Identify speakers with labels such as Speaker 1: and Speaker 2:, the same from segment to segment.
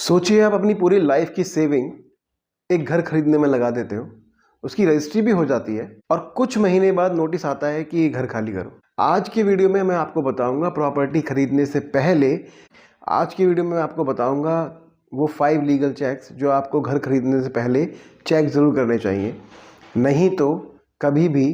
Speaker 1: सोचिए आप अपनी पूरी लाइफ की सेविंग एक घर खरीदने में लगा देते हो, उसकी रजिस्ट्री भी हो जाती है और कुछ महीने बाद नोटिस आता है कि ये घर खाली करो। आज की वीडियो में मैं आपको बताऊंगा प्रॉपर्टी खरीदने से पहले, आज की वीडियो में मैं आपको बताऊंगा वो 5 लीगल चेक्स जो आपको घर खरीदने से पहले चेक ज़रूर करने चाहिए, नहीं तो कभी भी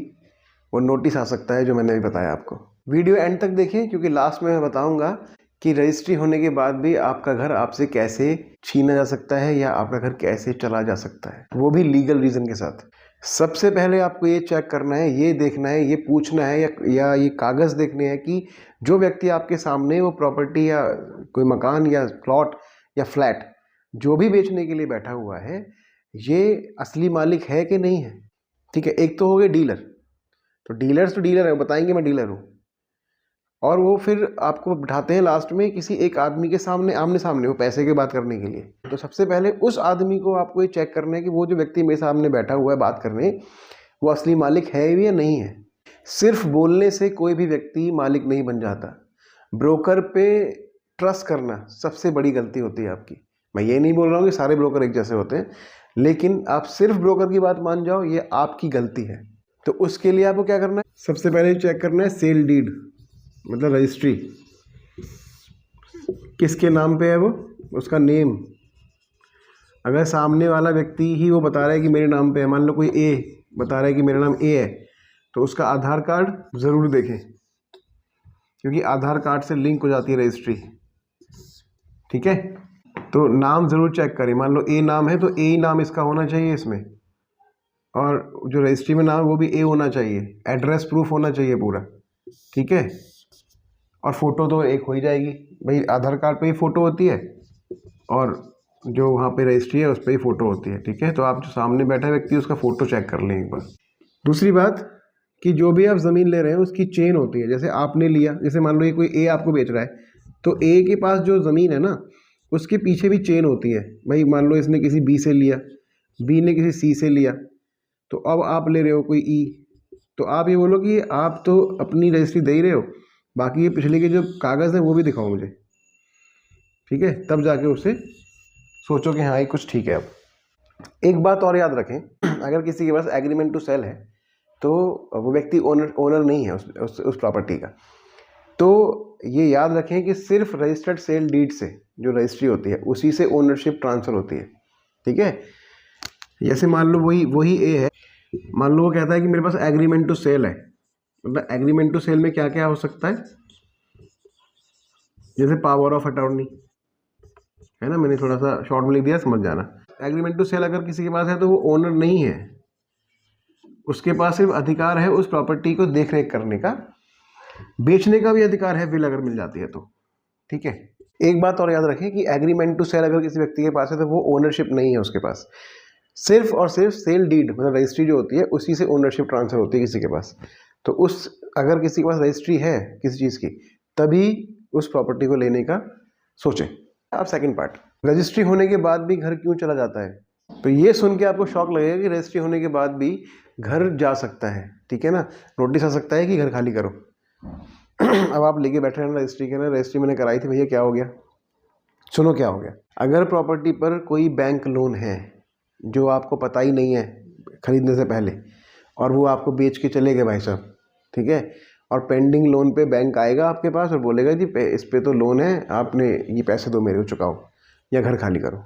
Speaker 1: वो नोटिस आ सकता है जो मैंने अभी बताया आपको। वीडियो एंड तक देखें क्योंकि लास्ट में मैं बताऊंगा कि रजिस्ट्री होने के बाद भी आपका घर आपसे कैसे छीना जा सकता है या आपका घर कैसे चला जा सकता है, वो भी लीगल रीज़न के साथ। सबसे पहले आपको ये चेक करना है, ये देखना है, ये पूछना है या ये कागज़ देखने हैं कि जो व्यक्ति आपके सामने वो प्रॉपर्टी या कोई मकान या प्लॉट या फ्लैट जो भी बेचने के लिए बैठा हुआ है, ये असली मालिक है कि नहीं है। ठीक है, एक तो हो गए डीलर, तो डीलर्स तो डीलर है, बताएंगे मैं डीलर हूँ, और वो फिर आपको बिठाते हैं लास्ट में किसी एक आदमी के सामने, आमने सामने, वो पैसे की बात करने के लिए। तो सबसे पहले उस आदमी को आपको ये चेक करना है कि वो जो व्यक्ति मेरे सामने बैठा हुआ है बात करने, वो असली मालिक है भी या नहीं है। सिर्फ बोलने से कोई भी व्यक्ति मालिक नहीं बन जाता। ब्रोकर पे ट्रस्ट करना सबसे बड़ी गलती होती है आपकी। मैं ये नहीं बोल रहा हूँ कि सारे ब्रोकर एक जैसे होते हैं, लेकिन आप सिर्फ ब्रोकर की बात मान जाओ, ये आपकी गलती है। तो उसके लिए आपको क्या करना है, सबसे पहले चेक करना है सेल डीड, मतलब रजिस्ट्री किसके नाम पे है, वो उसका नेम। अगर सामने वाला व्यक्ति ही वो बता रहा है कि मेरे नाम पे है, मान लो कोई ए बता रहा है कि मेरा नाम ए है, तो उसका आधार कार्ड ज़रूर देखें क्योंकि आधार कार्ड से लिंक हो जाती है रजिस्ट्री। ठीक है, तो नाम ज़रूर चेक करें। मान लो ए नाम है तो ए ही नाम इसका होना चाहिए इसमें, और जो रजिस्ट्री में नाम है वो भी ए होना चाहिए। एड्रेस प्रूफ होना चाहिए पूरा। ठीक है, और फ़ोटो तो एक हो ही जाएगी भाई, आधार कार्ड पे ही फ़ोटो होती है और जो वहाँ पे रजिस्ट्री है उस पर ही फ़ोटो होती है। ठीक है, तो आप जो सामने बैठा व्यक्ति उसका फ़ोटो चेक कर लें एक बार। दूसरी बात कि जो भी आप ज़मीन ले रहे हैं उसकी चेन होती है। जैसे आपने लिया, जैसे मान लो ये कोई ए आपको बेच रहा है, तो ए के पास जो ज़मीन है ना, उसके पीछे भी चेन होती है। भाई मान लो इसने किसी बी से लिया, बी ने किसी सी से लिया, तो अब आप ले रहे हो कोई ई, तो आप ये बोलो कि आप तो अपनी रजिस्ट्री दे ही रहे हो, बाकी ये पिछले के जो कागज़ हैं वो भी दिखाओ मुझे। ठीक है, तब जाके उससे सोचो कि हाँ ये कुछ ठीक है। अब एक बात और याद रखें, अगर किसी के पास एग्रीमेंट टू सेल है तो वो व्यक्ति ओनर नहीं है उस प्रॉपर्टी का, तो ये याद रखें कि सिर्फ रजिस्टर्ड सेल डीड से जो रजिस्ट्री होती है उसी से ओनरशिप ट्रांसफ़र होती है। ठीक है, जैसे मान लो वही ए है, मान लो वो कहता है कि मेरे पास एग्रीमेंट टू सेल है, मतलब एग्रीमेंट टू सेल में क्या क्या हो सकता है, जैसे पावर ऑफ अटॉर्नी है ना, मैंने थोड़ा सा शॉर्ट में लिख दिया, समझ जाना। एग्रीमेंट टू सेल अगर किसी के पास है तो वो ओनर नहीं है, उसके पास सिर्फ अधिकार है उस प्रॉपर्टी को देख रेख करने का, बेचने का भी अधिकार है विल अगर मिल जाती है तो। ठीक है, एक बात और याद रखें कि एग्रीमेंट टू सेल अगर किसी व्यक्ति के पास है तो वो ओनरशिप नहीं है उसके पास, सिर्फ और सिर्फ सेल डीड मतलब रजिस्ट्री जो होती है उसी से ओनरशिप ट्रांसफर होती है किसी के पास। तो उस अगर किसी के पास रजिस्ट्री है किसी चीज़ की, तभी उस प्रॉपर्टी को लेने का सोचें। अब सेकंड पार्ट, रजिस्ट्री होने के बाद भी घर क्यों चला जाता है। तो ये सुन के आपको शॉक लगेगा कि रजिस्ट्री होने के बाद भी घर जा सकता है। ठीक है ना, नोटिस आ सकता है कि घर खाली करो। अब आप लेके बैठे हैं रजिस्ट्री के ना, रजिस्ट्री मैंने कराई थी भैया, क्या हो गया। सुनो क्या हो गया, अगर प्रॉपर्टी पर कोई बैंक लोन है जो आपको पता ही नहीं है खरीदने से पहले, और वो आपको बेच के चले गए भाई साहब, ठीक है, और पेंडिंग लोन पे बैंक आएगा आपके पास और बोलेगा जी इस पे तो लोन है, आपने ये पैसे दो मेरे को, चुकाओ या घर खाली करो।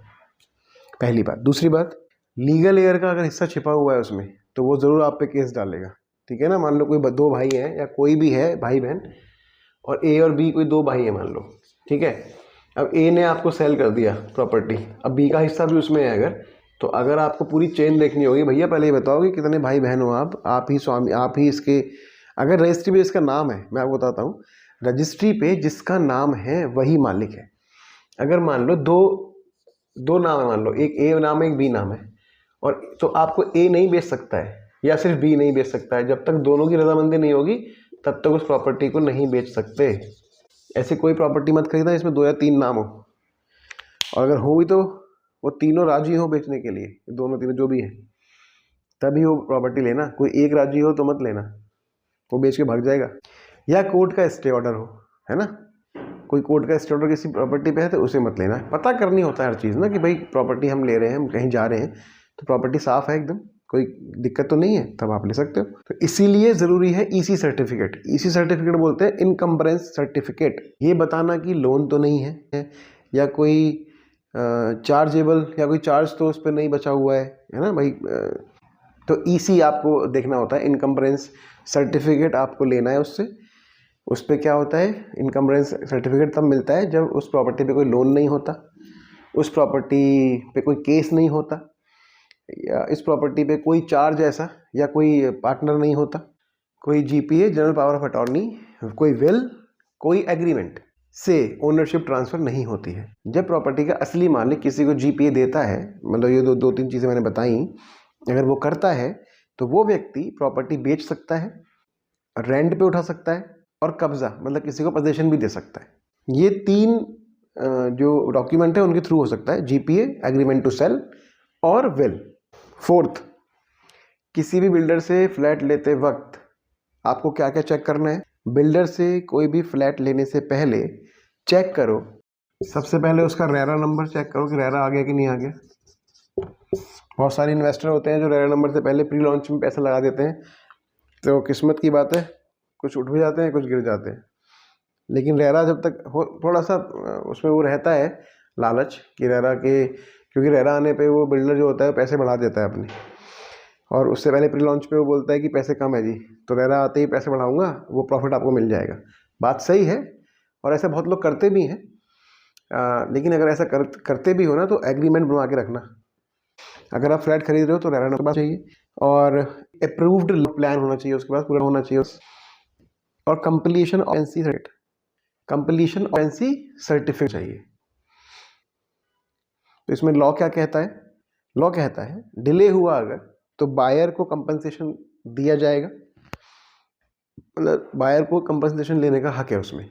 Speaker 1: पहली बात। दूसरी बात, लीगल एयर का अगर हिस्सा छिपा हुआ है उसमें तो वो ज़रूर आप पे केस डालेगा। ठीक है ना, मान लो कोई दो भाई हैं या कोई भी है भाई बहन, और ए और बी कोई दो भाई है मान लो। ठीक है, अब ए ने आपको सेल कर दिया प्रॉपर्टी, अब बी का हिस्सा भी उसमें है अगर, तो अगर आपको पूरी चेन देखनी होगी, भैया पहले ये बताओ कि कितने भाई बहन हो आप ही स्वामी, आप ही इसके। अगर रजिस्ट्री पे जिसका नाम है, मैं आपको बताता हूँ, रजिस्ट्री पे जिसका नाम है वही मालिक है। अगर मान लो दो नाम है, मान लो एक ए नाम है एक बी नाम है, और तो आपको ए नहीं बेच सकता है या सिर्फ बी नहीं बेच सकता है, जब तक दोनों की रजामंदी नहीं होगी तब तक उस प्रॉपर्टी को नहीं बेच सकते। ऐसी कोई प्रॉपर्टी मत खरीदना इसमें 2 या 3 नाम हो, और अगर हो भी तो वो तीनों राजी हो बेचने के लिए, दोनों तीनों जो भी है, तभी वो प्रॉपर्टी लेना। कोई एक राजी हो तो मत लेना, वो बेच के भाग जाएगा। या कोर्ट का स्टे ऑर्डर हो, है ना, कोई कोर्ट का स्टे ऑर्डर किसी प्रॉपर्टी पे है तो उसे मत लेना। पता करनी होता है हर चीज़ ना कि भाई प्रॉपर्टी हम ले रहे हैं, हम कहीं जा रहे हैं तो प्रॉपर्टी साफ़ है एकदम, कोई दिक्कत तो नहीं है, तब आप ले सकते हो। तो इसीलिए ज़रूरी है ईसी सर्टिफिकेट। ईसी सर्टिफिकेट बोलते हैं इनकम्बरेंस सर्टिफिकेट। ये बताना कि लोन तो नहीं है या कोई चार्जेबल या कोई चार्ज तो उस पर नहीं बचा हुआ है ना भाई। तो ईसी आपको देखना होता है, इनकम्बरेंस सर्टिफिकेट आपको लेना है उससे। उस पर क्या होता है, इनकम्बरेंस सर्टिफिकेट तब मिलता है जब उस प्रॉपर्टी पे कोई लोन नहीं होता, उस प्रॉपर्टी पे कोई केस नहीं होता, या इस प्रॉपर्टी पे कोई चार्ज ऐसा या कोई पार्टनर नहीं होता, कोई GPA general power of attorney, कोई विल, कोई एग्रीमेंट से ओनरशिप ट्रांसफ़र नहीं होती है। जब प्रॉपर्टी का असली मालिक किसी को जीपीए देता है, मतलब ये दो तीन चीज़ें मैंने बताई, अगर वो करता है तो वो व्यक्ति प्रॉपर्टी बेच सकता है, रेंट पे उठा सकता है और कब्जा मतलब किसी को पोजीशन भी दे सकता है। ये 3 जो डॉक्यूमेंट है उनके थ्रू हो सकता है, जीपीए, एग्रीमेंट टू सेल और विल। 4th, किसी भी बिल्डर से फ्लैट लेते वक्त आपको क्या क्या चेक करना है। बिल्डर से कोई भी फ्लैट लेने से पहले चेक करो, सबसे पहले उसका रेरा नंबर चेक करो कि रेरा आ गया कि नहीं आ गया। बहुत सारे इन्वेस्टर होते हैं जो रेरा नंबर से पहले प्री लॉन्च में पैसा लगा देते हैं, तो किस्मत की बात है, कुछ उठ भी जाते हैं, कुछ गिर जाते हैं। लेकिन रेरा जब तक हो, थोड़ा सा उसमें वो रहता है लालच कि रेरा के, क्योंकि रेरा आने पे वो बिल्डर जो होता है पैसे बढ़ा देता है अपने, और उससे पहले प्री लॉन्च पे वो बोलता है कि पैसे कम है जी, तो रेरा आते ही पैसे बढ़ाऊंगा, वो प्रॉफिट आपको मिल जाएगा। बात सही है और ऐसा बहुत लोग करते भी हैं, लेकिन अगर ऐसा करते भी हो ना तो एग्रीमेंट बनवा के रखना। अगर आप फ्लैट खरीद रहे हो तो रेरा नंबर चाहिए और अप्रूव्ड प्लान होना चाहिए, उसके बाद पूरा होना चाहिए, और कंप्लीशन ऑफेंसी सर्टिफिकेट चाहिए। तो इसमें लॉ क्या कहता है, लॉ कहता है डिले हुआ अगर तो बायर को कंपनसेशन दिया जाएगा, मतलब बायर को कंपनसेशन लेने का हक है उसमें।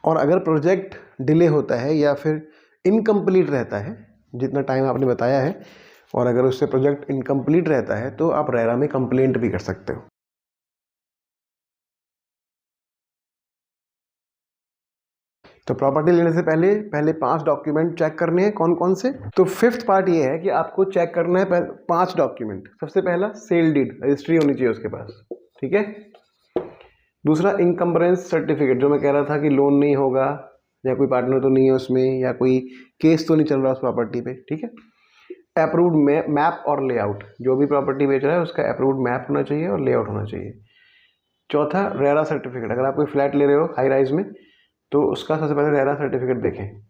Speaker 1: और अगर प्रोजेक्ट डिले होता है या फिर इनकम्प्लीट रहता है जितना टाइम आपने बताया है, और अगर उससे प्रोजेक्ट इनकम्प्लीट रहता है तो आप रेरा में कंप्लेंट भी कर सकते हो। तो प्रॉपर्टी लेने से पहले 5 डॉक्यूमेंट चेक करने हैं। कौन कौन से? तो 5th पार्ट ये है कि आपको चेक करना है 5 डॉक्यूमेंट। सबसे पहला सेल डीड, रजिस्ट्री होनी चाहिए उसके पास, ठीक है। दूसरा इनकम्बरेंस सर्टिफिकेट, जो मैं कह रहा था कि लोन नहीं होगा या कोई पार्टनर तो नहीं है उसमें या कोई केस तो नहीं चल रहा उस प्रॉपर्टी पे, ठीक है। अप्रूव्ड मैप और लेआउट, जो भी प्रॉपर्टी बेच रहा है उसका अप्रूव्ड मैप होना चाहिए और लेआउट होना चाहिए। चौथा रेरा सर्टिफिकेट, अगर आप कोई फ्लैट ले रहे हो हाई राइज में तो उसका सबसे पहले रेरा सर्टिफिकेट देखें,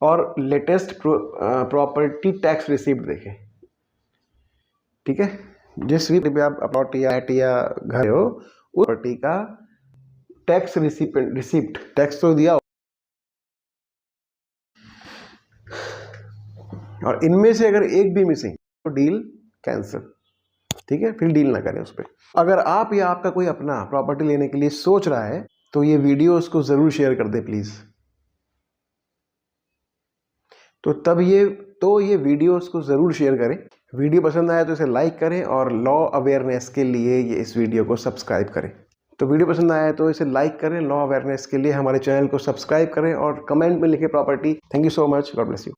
Speaker 1: और लेटेस्ट प्रॉपर्टी टैक्स रिसीप्ट देखें, ठीक है। जिस भी आप प्लॉट या फ्लैट या घर हो उस प्रॉपर्टी का टैक्स रिसिप्ट, टैक्स तो दिया, और इनमें से अगर एक भी मिसिंग तो डील कैंसिल, ठीक है, फिर डील ना करें उस पर। अगर आप या आपका कोई अपना प्रॉपर्टी लेने के लिए सोच रहा है तो ये वीडियो उसको ज़रूर शेयर कर दे प्लीज़। तो ये वीडियो उसको ज़रूर शेयर करें। वीडियो पसंद आया तो इसे लाइक करें और लॉ अवेयरनेस के लिए ये इस वीडियो को सब्सक्राइब करें। तो वीडियो पसंद आया तो इसे लाइक करें, लॉ अवेयरनेस के लिए हमारे चैनल को सब्सक्राइब करें और कमेंट में लिखें property. Thank you so much, God bless you.